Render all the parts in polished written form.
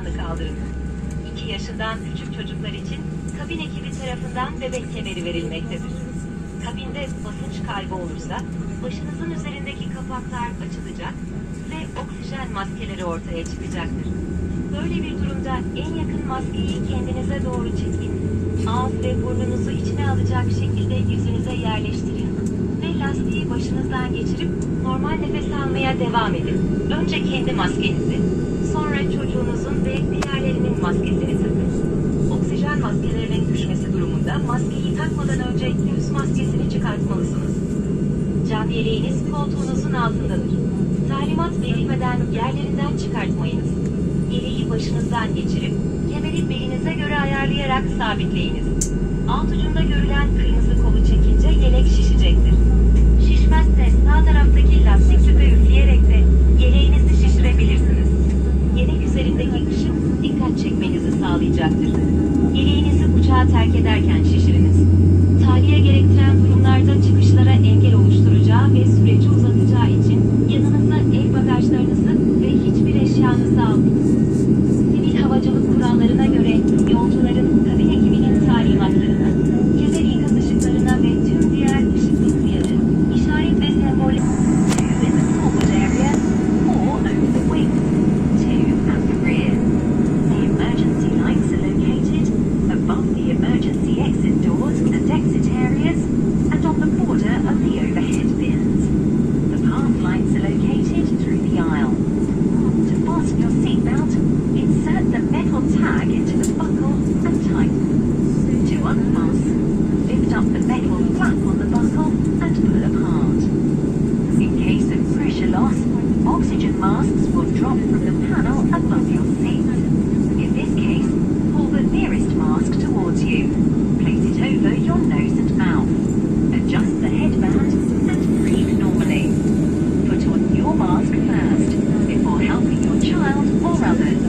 ekranı kaldırın. 2 yaşından küçük çocuklar için kabin ekibi tarafından bebek kemeri verilmektedir. Kabinde basınç kaybı olursa başınızın üzerindeki kapaklar açılacak ve oksijen maskeleri ortaya çıkacaktır. Böyle bir durumda en yakın maskeyi kendinize doğru çekin. Ağız ve burnunuzu içine alacak şekilde yüzünüze yerleştirin ve lastiği başınızdan geçirip normal nefes almaya devam edin. Önce kendi maskenizi, sonra çocuğunuzun ve diğerlerinin maskesini takın. Oksijen maskelerinin düşmesi durumunda maskeyi takmadan önce yüz maskesini çıkartmalısınız. Can yeleğiniz koltuğunuzun altındadır. Talimat verilmeden yerlerinden çıkartmayınız. Yeleği başınızdan geçirip kemeri belinize göre ayarlayarak sabitleyiniz. Alt ucunda görülen kırmızı kolu çekince yelek şişecektir. Şişmezse sağ taraftaki lastik tüpe üfleyerek de yeleğinizi şişirebilirsiniz. Yelek üzerindeki ışık dikkat çekmenizi sağlayacaktır. Yeleğinizi uçağa terk ederken şişiriniz. Tahliye gerektiren durumlarda çıkışlara engel oluşturacağı ve süreci uzatacağı için yanınıza el bagajlarınızı ve hiçbir eşyanızı almayın. Sivil havacılık kurallarına göre yolcuların kabin ekibinin talimatlarına, kemer ikaz ışıklarına ve tüm diğer ışıklı uyarı, işaret ve semboller in the forward area or over the wings. 2 at the rear. The emergency lights are located above the emergency exit doors and exit areas and on the border of the overhead bins. The path lights are located through the aisle. To fasten your seatbelt, insert the metal tag into the buckle and tighten. To unfasten, lift up the metal flap on the buckle and pull apart. In case of pressure loss, oxygen masks will drop from the panel above your seat. In this case, pull the nearest mask towards you. Place it over your nose and mouth. Adjust the headband and breathe normally. Put on your mask first before helping your child or others.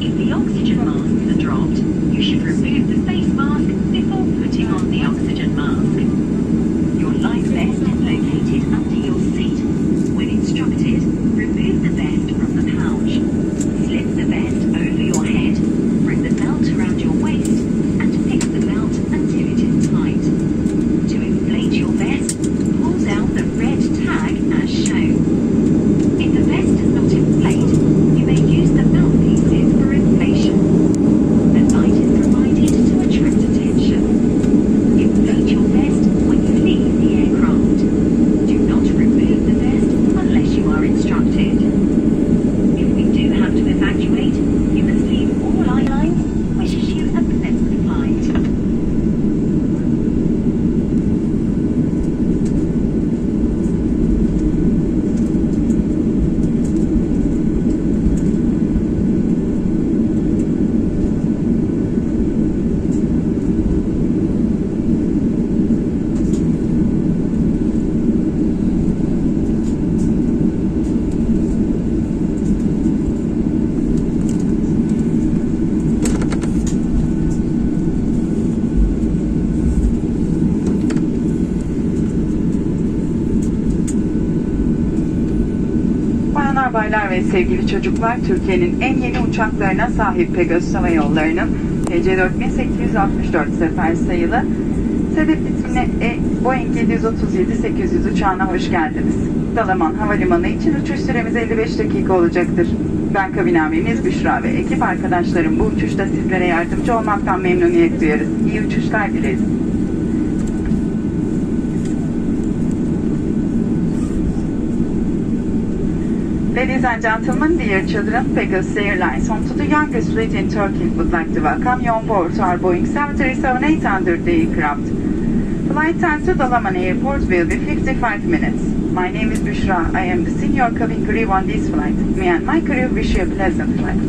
If the oxygen masks are dropped, you should remove the face mask before putting on the oxygen mask. Your life vest is located under your seat. When instructed, remove the vest from the pouch. Slip the vest over your head, bring the belt around your waist, and fix the belt until it is tight. To inflate your vest, pull down the red tag as shown. If the vest does not inflate, you may use the mouthpieces for inflation. The light is provided to attract attention. Inflate your vest when you leave the aircraft. Do not remove the vest unless you are instructed. If we do have to evacuate, you must leave all airlines. Wishes you a pleasant flight. Bayanlar, baylar ve sevgili çocuklar, Türkiye'nin en yeni uçaklarına sahip Pegasus Hava Yolları'nın TC4864 sefer sayılı sedef isimli Boeing 737-800 uçağına hoş geldiniz. Dalaman Havalimanı için uçuş süremiz 55 dakika olacaktır. Ben kabin amiriniz Büşra ve ekip arkadaşlarım bu uçuşta sizlere yardımcı olmaktan memnuniyet duyarız. İyi uçuşlar dileriz. Ladies and gentlemen, dear children, Pegasus Airlines, home to the youngest fleet in Turkey, would like to welcome you on board our Boeing 737-800 aircraft. Flight time to Dalaman Airport will be 55 minutes. My name is Büşra. I am the senior cabin crew on this flight. Me and my crew wish you a pleasant flight.